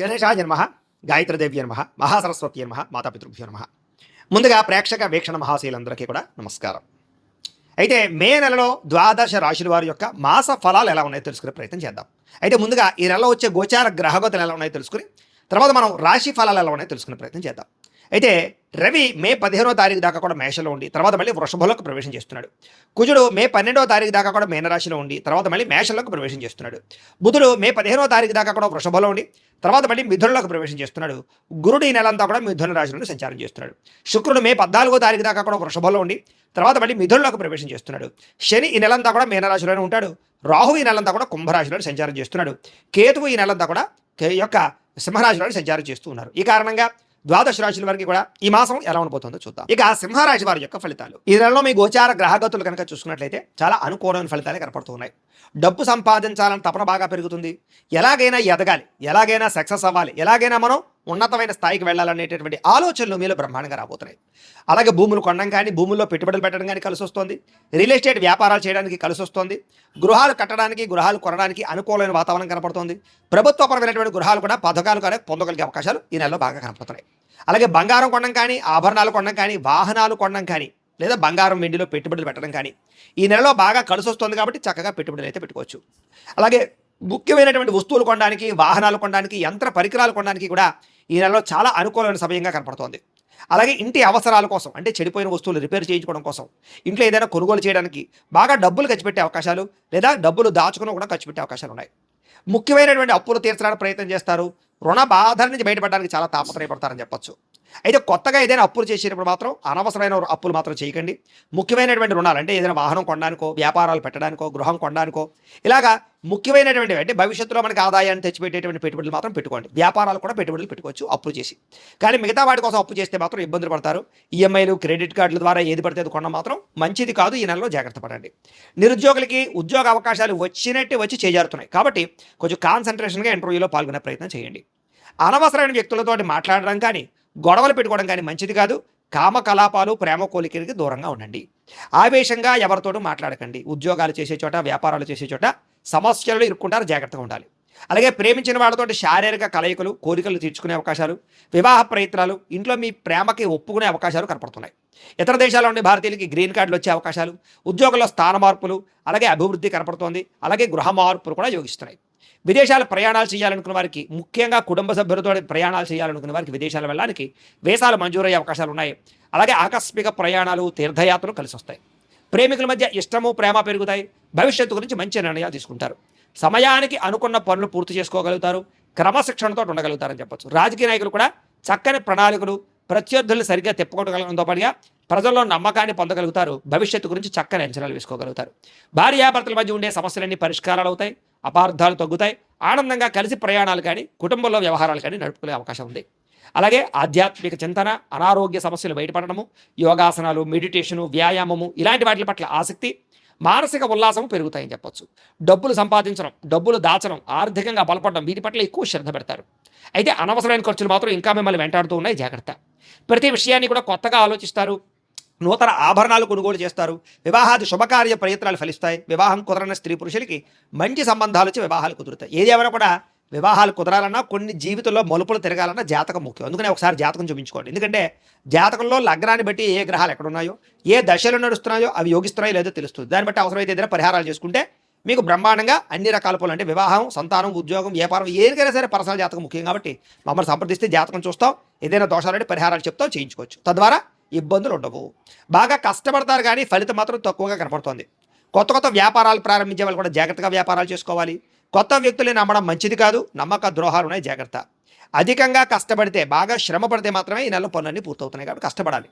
గణేశాయ నమః, గాయత్రీదేవ్య నమః, మహాసరస్వతి నమః, మాతాపితృభ్యో నమః. ముందుగా ప్రేక్షక వీక్షణ మహాశీలందరికీ కూడా నమస్కారం. అయితే మే నెలలో ద్వాదశ రాశుల వారి యొక్క మాస ఫలాలు ఎలా ఉన్నాయో తెలుసుకునే ప్రయత్నం చేద్దాం. అయితే ముందుగా ఈ నెలలో వచ్చే గోచార గ్రహగతులు ఎలా ఉన్నాయో తెలుసుకుని తర్వాత మనం రాశి ఫలాలు ఎలా ఉన్నాయో తెలుసుకునే ప్రయత్నం చేద్దాం. అయితే రవి మే 15వ తారీఖు దాకా కూడా మేషంలో ఉండి తర్వాత మళ్ళీ వృషభంలోకి ప్రవేశం చేస్తున్నాడు. కుజుడు మే 12వ తారీఖు దాకా కూడా మీనరాశిలో ఉండి తర్వాత మళ్ళీ మేషంలోకి ప్రవేశం చేస్తున్నాడు. బుధుడు మే 15వ తారీఖు దాకా కూడా వృషభంలో ఉండి తర్వాత మళ్ళీ మిథునంలోకి ప్రవేశం చేస్తున్నాడు. గురుడు ఈ నెలంతా కూడా మిథున రాశిలో సంచారం చేస్తున్నాడు. శుక్రుడు మే 14వ తారీఖు దాకా కూడా వృషభంలో ఉండి తర్వాత మళ్ళీ మిథునంలోకి ప్రవేశం చేస్తున్నాడు. శని ఈ నెలంతా కూడా మీనరాశిలోనే ఉంటాడు. రాహు ఈ నెలంతా కూడా కుంభరాశిలో సంచారం చేస్తున్నాడు. కేతువు ఈ నెలంతా కూడా యొక్క సింహరాశిలో సంచారం చేస్తూ ఉన్నారు. ఈ కారణంగా ద్వాదశ రాశుల వారికి కూడా ఈ మాసం ఎలా ఉండబోతుందో చూద్దాం. ఇక సింహరాశి వారి యొక్క ఫలితాలు. ఈ నెలలో మీ గోచార గ్రహగతులు కనుక చూసుకున్నట్లయితే చాలా అనుకూలమైన ఫలితాలే కనపడుతూ ఉన్నాయి. డబ్బు సంపాదించాలని తపన బాగా పెరుగుతుంది. ఎలాగైనా ఎదగాలి, ఎలాగైనా సక్సెస్ అవ్వాలి, ఎలాగైనా మనం ఉన్నతమైన స్థాయికి వెళ్ళాలనేటటువంటి ఆలోచనలు మీలో బ్రహ్మాండంగా రాబోతున్నాయి. అలాగే భూములు కొనడం కానీ, భూముల్లో పెట్టుబడులు పెట్టడం కానీ కలిసి వస్తుంది. రియల్ ఎస్టేట్ వ్యాపారాలు చేయడానికి కలిసి వస్తుంది. గృహాలు కట్టడానికి, గృహాలు కొనడానికి అనుకూలమైన వాతావరణం కనపడుతుంది. ప్రభుత్వపరమైనటువంటి గృహాలు కూడా పథకాలు కానీ పొందగలిగే అవకాశాలు ఈ నెలలో బాగా కనపడుతున్నాయి. అలాగే బంగారం కొనడం కానీ, ఆభరణాలు కొనడం కానీ, వాహనాలు కొనడం కానీ, లేదా బంగారం వెండిలో పెట్టుబడులు పెట్టడం కానీ ఈ నెలలో బాగా కలిసి వస్తుంది కాబట్టి చక్కగా పెట్టుబడులు అయితే పెట్టుకోవచ్చు. అలాగే ముఖ్యమైనటువంటి వస్తువులు కొనడానికి, వాహనాలు కొనడానికి, యంత్ర పరికరాలు కొనడానికి కూడా ఈ నెలలో చాలా అనుకూలమైన సమయంగా కనపడుతోంది. అలాగే ఇంటి అవసరాల కోసం అంటే చెడిపోయిన వస్తువులు రిపేర్ చేయించుకోవడం కోసం, ఇంట్లో ఏదైనా కొనుగోలు చేయడానికి బాగా డబ్బులు ఖర్చు పెట్టే అవకాశాలు లేదా డబ్బులు దాచుకుని కూడా ఖర్చు పెట్టే అవకాశాలు ఉన్నాయి. ముఖ్యమైనటువంటి అప్పులు తీర్చడానికి ప్రయత్నం చేస్తారు. రుణ బాధ నుంచి బయటపడడానికి చాలా తాపత్రయపడతారని చెప్పొచ్చు. అయితే కొత్తగా ఏదైనా అప్పులు చేసేటప్పుడు మాత్రం అనవసరమైన అప్పులు మాత్రం చేయకండి. ముఖ్యమైనటువంటి రుణాలు అంటే ఏదైనా వాహనం కొనడానికో, వ్యాపారాలు పెట్టడానికో, గృహం కొనడానికో ఇలాగా ముఖ్యమైనటువంటి అంటే భవిష్యత్తులో మనకి ఆదాయాన్ని తెచ్చిపెట్టేటువంటి పెట్టుబడులు మాత్రం పెట్టుకోండి. వ్యాపారాలు కూడా పెట్టుబడులు పెట్టుకోవచ్చు అప్పులు చేసి. కానీ మిగతా వాటి కోసం అప్పు చేస్తే మాత్రం ఇబ్బందులు పడతారు. ఈఎంఐలు, క్రెడిట్ కార్డుల ద్వారా ఏది పడితే అది కొనడం మాత్రం మంచిది కాదు. ఈ నెలలో జాగ్రత్త పడండి. నిరుద్యోగులకి ఉద్యోగ అవకాశాలు వచ్చినట్టే వచ్చి చేజారుతున్నాయి కాబట్టి కొంచెం కాన్సన్ట్రేషన్గా ఇంటర్వ్యూలో పాల్గొనే ప్రయత్నం చేయండి. అనవసరమైన వ్యక్తులతో మాట్లాడడం కానీ, గొడవలు పెట్టుకోవడం కానీ మంచిది కాదు. కామకలాపాలు, ప్రేమ కోలికలకి దూరంగా ఉండండి. ఆవేశంగా ఎవరితోనూ మాట్లాడకండి. ఉద్యోగాలు చేసే చోట, వ్యాపారాలు చేసే చోట సమస్యలు ఇరుక్కుంటారు, జాగ్రత్తగా ఉండాలి. అలాగే ప్రేమించిన వాళ్ళతో శారీరక కలయికలు, కోరికలు తీర్చుకునే అవకాశాలు, వివాహ ప్రయత్నాలు, ఇంట్లో మీ ప్రేమకి ఒప్పుకునే అవకాశాలు కనపడుతున్నాయి. ఇతర దేశాల్లో ఉండే భారతీయులకి గ్రీన్ కార్డులు వచ్చే అవకాశాలు, ఉద్యోగంలో స్థాన మార్పులు, అలాగే అభివృద్ధి కనపడుతోంది. అలాగే గృహ మార్పులు కూడా యోగిస్తున్నాయి. విదేశాలు ప్రయాణాలు చేయాలనుకున్న వారికి, ముఖ్యంగా కుటుంబ సభ్యులతో ప్రయాణాలు చేయాలనుకున్న వారికి విదేశాలు వెళ్ళడానికి వీసాలు మంజూరయ్యే అవకాశాలు ఉన్నాయి. అలాగే ఆకస్మిక ప్రయాణాలు, తీర్థయాత్రలు కలిసి వస్తాయి. ప్రేమికుల మధ్య ఇష్టము, ప్రేమ పెరుగుతాయి. భవిష్యత్తు గురించి మంచి నిర్ణయాలు తీసుకుంటారు. సమయానికి అనుకున్న పనులు పూర్తి చేసుకోగలుగుతారు. క్రమశిక్షణతో ఉండగలుగుతారని చెప్పొచ్చు. రాజకీయ నాయకులు కూడా చక్కని ప్రణాళికలు, ప్రత్యర్థులు సరిగ్గా తిప్పుకోగలగడంతో పాటుగా ప్రజల్లో నమ్మకాన్ని పొందగలుగుతారు. భవిష్యత్తు గురించి చక్కని అంచనాలు వేసుకోగలుగుతారు. భార్యాభర్తల మధ్య ఉండే సమస్యలన్నీ పరిష్కారాలు అవుతాయి. అపార్థాలు తగ్గుతాయి. ఆనందంగా కలిసి ప్రయాణాలు కానీ, కుటుంబంలో వ్యవహారాలు కానీ నడుపుకునే అవకాశం ఉంది. అలాగే ఆధ్యాత్మిక చింతన, అనారోగ్య సమస్యలు బయటపడడము, యోగాసనాలు, మెడిటేషను, వ్యాయామము ఇలాంటి వాటి పట్ల ఆసక్తి, మానసిక ఉల్లాసము పెరుగుతాయని చెప్పొచ్చు. డబ్బులు సంపాదించడం, డబ్బులు దాచడం, ఆర్థికంగా బలపడడం వీటి పట్ల ఎక్కువ శ్రద్ధ పెడతారు. అయితే అనవసరమైన ఖర్చులు మాత్రం ఇంకా మిమ్మల్ని వెంటాడుతూ ఉన్నాయి, జాగ్రత్త. ప్రతి విషయాన్ని కూడా కొత్తగా ఆలోచిస్తారు. నూతన ఆభరణాలు కొనుగోలు చేస్తారు. వివాహాది శుభకార్య ప్రయత్నాలు ఫలిస్తాయి. వివాహం కుదరని స్త్రీ పురుషులకి మంచి సంబంధాలు వచ్చి వివాహాలు కుదురుతాయి. ఏదేమైనా కూడా వివాహాలు కుదరాలన్నా, కొన్ని జీవితంలో మలుపులు తిరగాలన్నా జాతకం ముఖ్యం. అందుకనే ఒకసారి జాతకం చూపించుకోండి. ఎందుకంటే జాతకంలో లగ్నాన్ని బట్టి ఏ గ్రహాలు ఎక్కడున్నాయో, ఏ దశలు నడుస్తున్నాయో అవి యోగిస్తున్నాయో లేదో తెలుస్తుంది. దాన్ని బట్టి అవసరమైతే ఏదైనా పరిహారాలు చేసుకుంటే మీకు బ్రహ్మాండంగా అన్ని రకాల పనులు అంటే వివాహం, సంతానం, ఉద్యోగం, వ్యాపారం ఏదైనా సరే పర్సనల్ జాతకం ముఖ్యం కాబట్టి మమ్మల్ని సంప్రదిస్తే జాతకం చూస్తాం. ఏదైనా దోషాలంటే పరిహారాలు చెప్తాం, చేయించుకోవచ్చు. తద్వారా ఇబ్బందులు ఉండవు. బాగా కష్టపడతారు కానీ ఫలితం మాత్రం తక్కువగా కనపడుతోంది. కొత్త కొత్త వ్యాపారాలు ప్రారంభించే వాళ్ళు కూడా జాగ్రత్తగా వ్యాపారాలు చేసుకోవాలి. కొత్త వ్యక్తుల్ని నమ్మడం మంచిది కాదు. నమ్మక ద్రోహాలు ఉన్నాయి, జాగ్రత్త. అధికంగా కష్టపడితే, బాగా శ్రమ పడితే మాత్రమే ఈ నెలలో పనులన్నీ పూర్తవుతున్నాయి కాబట్టి కష్టపడాలి.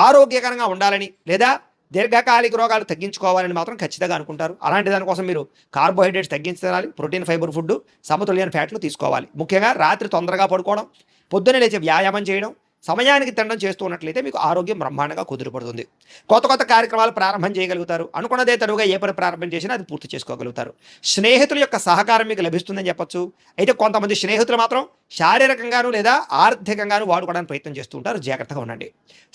ఆరోగ్యకరంగా ఉండాలని లేదా దీర్ఘకాలిక రోగాలు తగ్గించుకోవాలని మాత్రం ఖచ్చితంగా అనుకుంటారు. అలాంటి దానికోసం మీరు కార్బోహైడ్రేట్స్ తగ్గించాలి. ప్రోటీన్, ఫైబర్ ఫుడ్, సమతుల్యమైన ఫ్యాట్లు తీసుకోవాలి. ముఖ్యంగా రాత్రి తొందరగా పడుకోవడం, పొద్దున్నే లేచి వ్యాయామం చేయడం, సమయానికి తినడం చేస్తూ ఉన్నట్లయితే మీకు ఆరోగ్యం బ్రహ్మాండంగా కుదురుపడుతుంది. కొత్త కొత్త కార్యక్రమాలు ప్రారంభం చేయగలుగుతారు. అనుకున్నదే తరువుగా ఏ పని ప్రారంభం చేసినా అది పూర్తి చేసుకోగలుగుతారు. స్నేహితుల యొక్క సహకారం మీకు లభిస్తుందని చెప్పొచ్చు. అయితే కొంతమంది స్నేహితులు మాత్రం శారీరకంగాను లేదా ఆర్థికంగాను వాడుకోవడానికి ప్రయత్నం చేస్తూ ఉంటారు, జాగ్రత్తగా ఉండండి.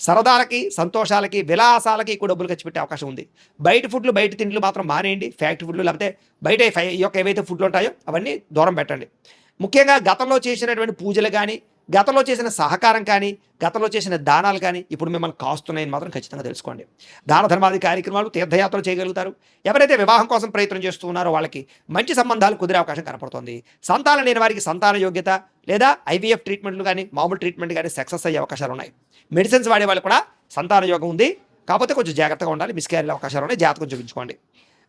సరదాలకి, సంతోషాలకి, విలాసాలకి ఎక్కువ డబ్బులు ఖర్చు పెట్టే అవకాశం ఉంది. బయట ఫుడ్లు, బయట తిండ్లు మాత్రం మానేయండి. ఫ్యాక్టరీ ఫుడ్లు లేకపోతే బయట ఈ యొక్క ఏవైతే ఫుడ్లు ఉంటాయో అవన్నీ దూరం పెట్టండి. ముఖ్యంగా గతంలో చేసినటువంటి పూజలు కానీ, గతంలో చేసిన సహకారం కానీ, గతంలో చేసిన దానాలు కానీ ఇప్పుడు మిమ్మల్ని కాస్తున్నాయని మాత్రం ఖచ్చితంగా తెలుసుకోండి. దాన ధర్మాది కార్యక్రమాలు, తీర్థయాత్రలు చేయగలుగుతారు. ఎవరైతే వివాహం కోసం ప్రయత్నం చేస్తూ ఉన్నారో వాళ్ళకి మంచి సంబంధాలు కుదిరే అవకాశం కనపడుతోంది. సంతానం లేని వారికి సంతాన యోగ్యత లేదా ఐవీఎఫ్ ట్రీట్మెంట్లు కానీ, మామూలు ట్రీట్మెంట్ కానీ సక్సెస్ అయ్యే అవకాశాలు ఉన్నాయి. మెడిసిన్స్ వాడే వాళ్ళు కూడా సంతాన యోగం ఉంది. కాకపోతే కొంచెం జాగ్రత్తగా ఉండాలి. మిస్క్యారేజ్ అవకాశాలు ఉన్నాయి. జాతకం చూపించుకోండి.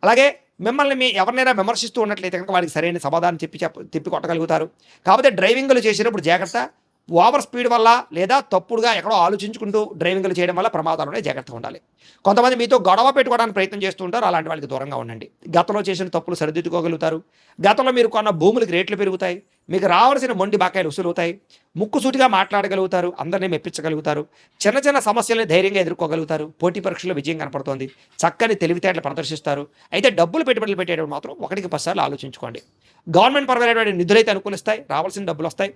అలాగే మిమ్మల్ని ఎవరినైనా విమర్శిస్తూ ఉన్నట్లయితే కనుక వారికి సరైన సమాధానం తిప్పి కొట్టగలుగుతారు. కాకపోతే డ్రైవింగ్లు చేసేటప్పుడు జాగ్రత్త. ఓవర్ స్పీడ్ వల్ల లేదా తప్పుడుగా ఎక్కడో ఆలోచించుకుంటూ డ్రైవింగ్లు చేయడం వల్ల ప్రమాదాలు ఉన్నాయి. జాగ్రత్తగా ఉండాలి. కొంతమంది మీతో గొడవ పెట్టుకోవడానికి ప్రయత్నం చేస్తూ ఉంటారు. అలాంటి వాళ్ళకి దూరంగా ఉండండి. గతంలో చేసిన తప్పులు సరిదిద్దుకోగలుగుతారు. గతంలో మీరు కొన్న భూములకి రేట్లు పెరుగుతాయి. మీకు రావాల్సిన మొండి బకాయిలు వసూలవుతాయి. ముక్కుసూటిగా మాట్లాడగలుగుతారు. అందరినీ మెప్పించగలుగుతారు. చిన్న చిన్న సమస్యల్ని ధైర్యంగా ఎదుర్కోగలుగుతారు. పోటీ పరీక్షల్లో విజయం కనపడుతోంది. చక్కని తెలివితేటలు ప్రదర్శిస్తారు. అయితే డబ్బులు పెట్టుబడులు పెట్టేటప్పుడు మాత్రం 1కి 10 సార్లు ఆలోచించుకోండి. గవర్నమెంట్ పరమైనటువంటి నిధులైతే అనుకూలిస్తాయి. రావాల్సిన డబ్బులు వస్తాయి.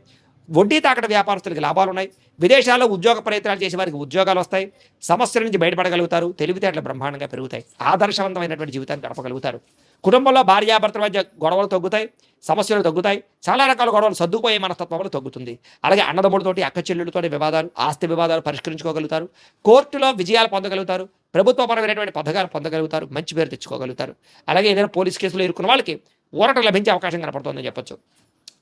వడ్డీ తాకట వ్యాపారస్తులకి లాభాలు ఉన్నాయి. విదేశాల్లో ఉద్యోగ ప్రయత్నాలు చేసే వారికి ఉద్యోగాలు వస్తాయి. సమస్యల నుంచి బయటపడగలుగుతారు. తెలివితేటలు బ్రహ్మాండంగా పెరుగుతాయి. ఆదర్శవంతమైనటువంటి జీవితాన్ని గడపగలుగుతారు. కుటుంబంలో భార్యాభర్తల మధ్య గొడవలు తగ్గుతాయి. సమస్యలు తగ్గుతాయి. చాలా రకాల గొడవలు సర్దుకుపోయే మనస్తత్వంలో తగ్గుతుంది. అలాగే అన్నదమ్ములతోటి, అక్క చెల్లెళ్ళతోటి వివాదాలు, ఆస్తి వివాదాలు పరిష్కరించుకోగలుగుతారు. కోర్టులో విజయాలు పొందగలుగుతారు. ప్రభుత్వపరమైనటువంటి పథకాలు పొందగలుగుతారు. మంచి పేరు తెచ్చుకోగలుగుతారు. అలాగే ఏదైనా పోలీస్ కేసులో ఇరుక్కున్న వాళ్ళకి ఊరట లభించే అవకాశం కనపడుతుందని చెప్పొచ్చు.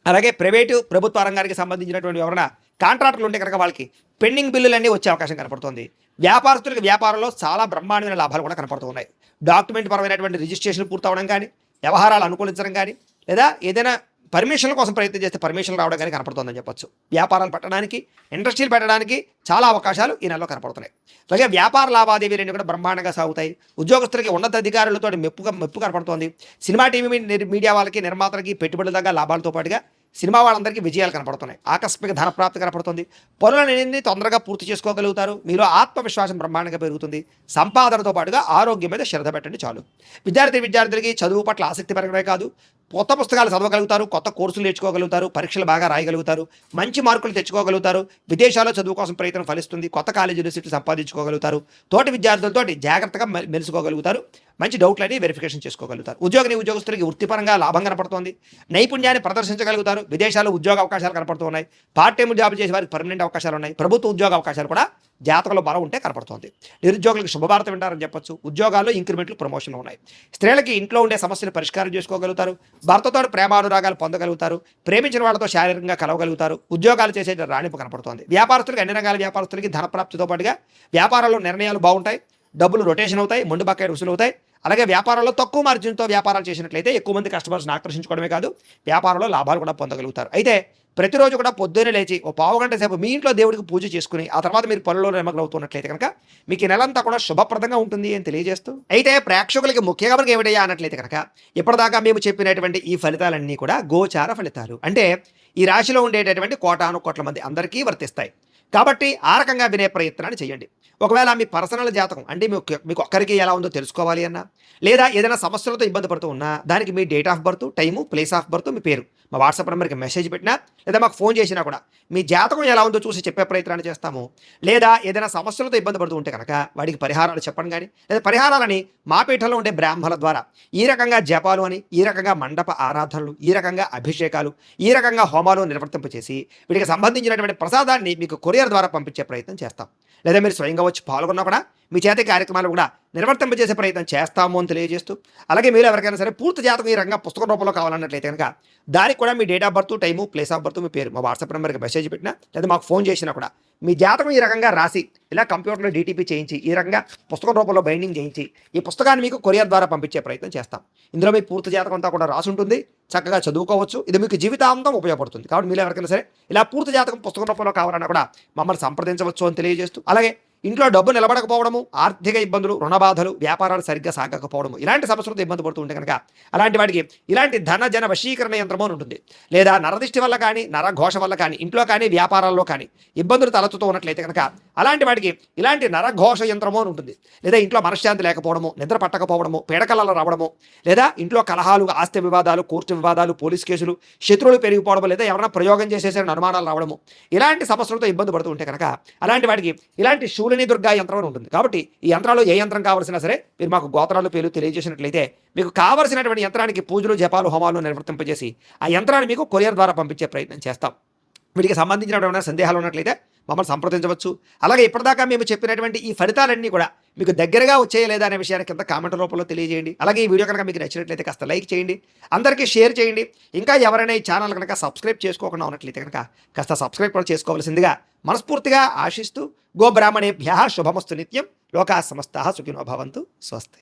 అలాగే ప్రైవేటు ప్రభుత్వ రంగానికి సంబంధించినటువంటి ఎవరైనా కాంట్రాక్టులు ఉంటే కనుక వాళ్ళకి పెండింగ్ బిల్లులన్నీ వచ్చే అవకాశం కనపడుతుంది. వ్యాపారస్తులకు వ్యాపారంలో చాలా బ్రహ్మాండమైన లాభాలు కూడా కనపడుతున్నాయి. డాక్యుమెంట్ పరమైనటువంటి రిజిస్ట్రేషన్ పూర్తవడం కానీ, వ్యవహారాలు అనుకూలించడం కానీ, లేదా ఏదైనా పర్మిషన్ల కోసం ప్రయత్నం చేస్తే పర్మిషన్లు రావడం కానీ కనపడుతుందని చెప్పొచ్చు. వ్యాపారాలు పెట్టడానికి, ఇండస్ట్రీలు పెట్టడానికి చాలా అవకాశాలు ఈ నెలలో కనపడుతున్నాయి. అలాగే వ్యాపార లావాదేవీలన్నీ కూడా బ్రహ్మాండంగా సాగుతాయి. ఉద్యోగస్తులకి ఉన్నతాధికారులతో మెప్పు కనపడుతోంది. సినిమా టీవీ మీడియా వాళ్ళకి, నిర్మాతలకి పెట్టుబడులుగా లాభాలతో పాటుగా సినిమా వాళ్ళందరికీ విజయాలు కనపడుతున్నాయి. ఆకస్మిక ధనప్రాప్తి కనపడుతుంది. పనులన్నీ తొందరగా పూర్తి చేసుకోగలుగుతారు. మీలో ఆత్మవిశ్వాసం బ్రహ్మాండంగా పెరుగుతుంది. సంపాదనతో పాటుగా ఆరోగ్యం మీద శ్రద్ధ పెట్టండి చాలు. విద్యార్థులకి చదువు పట్ల ఆసక్తి పెరగడమే కాదు, కొత్త పుస్తకాలు చదవగలుగుతారు. కొత్త కోర్సులు నేర్చుకోగలుగుతారు. పరీక్షలు బాగా రాయగలుగుతారు. మంచి మార్కులు తెచ్చుకోగలుగుతారు. విదేశాల్లో చదువు కోసం ప్రయత్నం ఫలిస్తుంది. కొత్త కాలేజీలు సీట్లు సంపాదించుకోగలుగుతారు. తోటి విద్యార్థులతో జాగ్రత్తగా మెలుసుకోగలుగుతారు. మంచి డౌట్లని వెరిఫికేషన్ చేసుకోగలుగుతారు. ఉద్యోగస్తులకి వృత్తిపరంగా లాభం కనపడుతోంది. నైపుణ్యాన్ని ప్రదర్శించగలుగుతారు. విదేశాల్లో ఉద్యోగ అవకాశాలు కనపడుతున్నాయి. పార్ట్ టైం జాబ్ చేసే వారికి పర్మనెంట్ అవకాశాలు ఉన్నాయి. ప్రభుత్వ ఉద్యోగ అవకాశాలు కూడా జాతకంలో బలం ఉంటే కనపడుతోంది. నిరుద్యోగులకు శుభవార్త వింటారని చెప్పొచ్చు. ఉద్యోగాల్లో ఇంక్రిమెంట్లు, ప్రమోషన్లు ఉన్నాయి. స్త్రీలకి ఇంట్లో ఉండే సమస్యలు పరిష్కారం చేసుకోగలుగుతారు. భర్తతో ప్రేమానురాగాలు పొందగలుగుతారు. ప్రేమించిన వాళ్ళతో శారీరకంగా కలవగలుగుతారు. ఉద్యోగాలు చేసే రాణింపు కనపడుతోంది. వ్యాపారస్తులకి అన్ని రంగాల వ్యాపారస్తులకి ధనప్రాప్తితో పాటుగా వ్యాపారాల్లో నిర్ణయాలు బాగుంటాయి. డబ్బులు రొటేషన్ అవుతాయి. మొండి బకాయి రుసులు అవుతాయి. అలాగే వ్యాపారంలో తక్కువ మార్జిన్తో వ్యాపారాలు చేసినట్లయితే ఎక్కువ మంది కస్టమర్స్ని ఆకర్షించుకోవడమే కాదు, వ్యాపారంలో లాభాలు కూడా పొందగలుగుతారు. అయితే ప్రతిరోజు కూడా పొద్దున్నే లేచి ఓ పావుగంట సేపు మీ ఇంట్లో దేవుడికి పూజ చేసుకుని ఆ తర్వాత మీరు పనుల్లో నిమగ్నమవుతున్నట్లయితే కనుక మీకు ఈ నెలంతా కూడా శుభప్రదంగా ఉంటుంది అని తెలియజేస్తూ, అయితే ప్రేక్షకులకి ముఖ్యంగా మనకి ఏమిటయ్యా అన్నట్లయితే కనుక ఇప్పటిదాకా మేము చెప్పినటువంటి ఈ ఫలితాలన్నీ కూడా గోచార ఫలితాలు. అంటే ఈ రాశిలో ఉండేటటువంటి కోటాను కోట్ల మంది అందరికీ వర్తిస్తాయి. కాబట్టి ఆ రకంగా వినే ప్రయత్నాన్ని చేయండి. ఒకవేళ మీ పర్సనల్ జాతకం అంటే మీకు ఒక్కరికి ఎలా ఉందో తెలుసుకోవాలి అన్నా, లేదా ఏదైనా సమస్యలతో ఇబ్బంది పడుతూ ఉన్నా దానికి మీ date of birth, time, place of birth, మీ పేరు మా వాట్సాప్ నెంబర్కి మెసేజ్ పెట్టినా లేదా మాకు ఫోన్ చేసినా కూడా మీ జాతకం ఎలా ఉందో చూసి చెప్పే ప్రయత్నాన్ని చేస్తాము. లేదా ఏదైనా సమస్యలతో ఇబ్బంది పడుతూ ఉంటే కనుక వాడికి పరిహారాలు చెప్పండి కానీ, లేదా పరిహారాలని మా పీఠంలో ఉండే బ్రాహ్మణుల ద్వారా ఈ రకంగా జపాలు అని, ఈ రకంగా మండప ఆరాధనలు, ఈ రకంగా అభిషేకాలు, ఈ రకంగా హోమాలు నిర్వర్తింపచేసి వీటికి సంబంధించినటువంటి ప్రసాదాన్ని మీకు కొరియర్ ద్వారా పంపించే ప్రయత్నం చేస్తాం. లేదా మీరు స్వయంగా వచ్చి పాల్గొన్నా కూడా మీ చేతి కార్యక్రమాలు కూడా నిర్వర్తింపజేసే ప్రయత్నం చేస్తాము అని తెలియజేస్తూ, అలాగే మీరు ఎవరికైనా సరే పూర్తి జాతకం ఈ రకంగా పుస్తక రూపంలో కావాలన్నట్లయితే కనుక దానికి కూడా మీ date of birth, time, place of birth, మీ పేరు మా వాట్సాప్ నెంబర్కి మెసేజ్ పెట్టినా లేదా మాకు ఫోన్ చేసినా కూడా మీ జాతకం ఈ రకంగా రాసి ఇలా కంప్యూటర్లో డీటీపీ చేయించి ఈ రకంగా పుస్తకం రూపంలో బైండింగ్ చేయించి ఈ పుస్తకాన్ని మీకు కొరియర్ ద్వారా పంపించే ప్రయత్నం చేస్తాం. ఇందులో మీ పూర్తి జాతకం అంతా కూడా రాసి ఉంటుంది. చక్కగా చదువుకోవచ్చు. ఇది మీకు జీవితాంతం ఉపయోగపడుతుంది. కాబట్టి మీరు ఎవరికైనా సరే ఇలా పూర్తి జాతకం పుస్తకం రూపంలో కావాలన్నా కూడా మమ్మల్ని సంప్రదించవచ్చు అని తెలియజేస్తూ, అలాగే ఇంట్లో డబ్బు నిలబడకపోవడము, ఆర్థిక ఇబ్బందులు, రుణబాధలు, వ్యాపారాలు సరిగ్గా సాగకపోవడము ఇలాంటి సమస్యలతో ఇబ్బంది పడుతూ ఉంటే కనుక అలాంటి వాటికి ఇలాంటి ధన జన వశీకరణ యంత్రము అని ఉంటుంది. లేదా నరదిష్టి వల్ల కానీ, నరఘోష వల్ల కానీ, ఇంట్లో కానీ వ్యాపారాల్లో కానీ ఇబ్బందులు తలెత్తుతూ ఉన్నట్లయితే కనుక అలాంటి వాటికి ఇలాంటి నరఘోష యంత్రము అని ఉంటుంది. లేదా ఇంట్లో మనశ్శాంతి లేకపోవడము, నిద్ర పట్టకపోవడము, పీడకలలు రావడము, లేదా ఇంట్లో కలహాలు, ఆస్తి వివాదాలు, కోర్టు వివాదాలు, పోలీస్ కేసులు, శత్రువులు పెరిగిపోవడం, లేదా ఎవరైనా ప్రయోగం చేసేసే అనుమానాలు రావడము ఇలాంటి సమస్యలతో ఇబ్బంది పడుతూ ఉంటే కనుక అలాంటి వాటికి ఇలాంటి శూలిని దుర్గా యంత్రం అని ఉంటుంది. కాబట్టి ఈ యంత్రాలు ఏ యంత్రం కావాల్సినా సరే మీరు మాకు గోత్రాలు పేర్లు తెలియజేసినట్లయితే మీకు కావలసినటువంటి యంత్రానికి పూజలు జపాలు హోమాలు నిర్వర్తింపజేసి ఆ యంత్రాన్ని మీకు కొరియర్ ద్వారా పంపించే ప్రయత్నం చేస్తాం. వీటికి సంబంధించినటువంటి సందేహాలు ఉన్నట్లయితే మమ్మల్ని సంప్రదించవచ్చు. అలాగే ఇప్పటిదాకా మేము చెప్పినటువంటి ఈ ఫలితాలన్నీ కూడా మీకు దగ్గరగా వచ్చేయలేదా అనే విషయాన్ని కింద కామెంట్ రూపంలో తెలియజేయండి. అలాగే ఈ వీడియో కనుక మీకు నచ్చినట్లయితే కాస్త లైక్ చేయండి, అందరికీ షేర్ చేయండి. ఇంకా ఎవరైనా ఈ ఛానల్ కనుక సబ్స్క్రైబ్ చేసుకోకుండా ఉన్నట్లయితే కనుక కాస్త సబ్స్క్రైబ్ కూడా చేసుకోవాల్సిందిగా మనస్ఫూర్తిగా ఆశిస్తూ గోబ్రాహ్మణేభ్యః శుభమస్తు నిత్యం. లోకాః సమస్తాః సుఖినో భవంతు. స్వస్తి.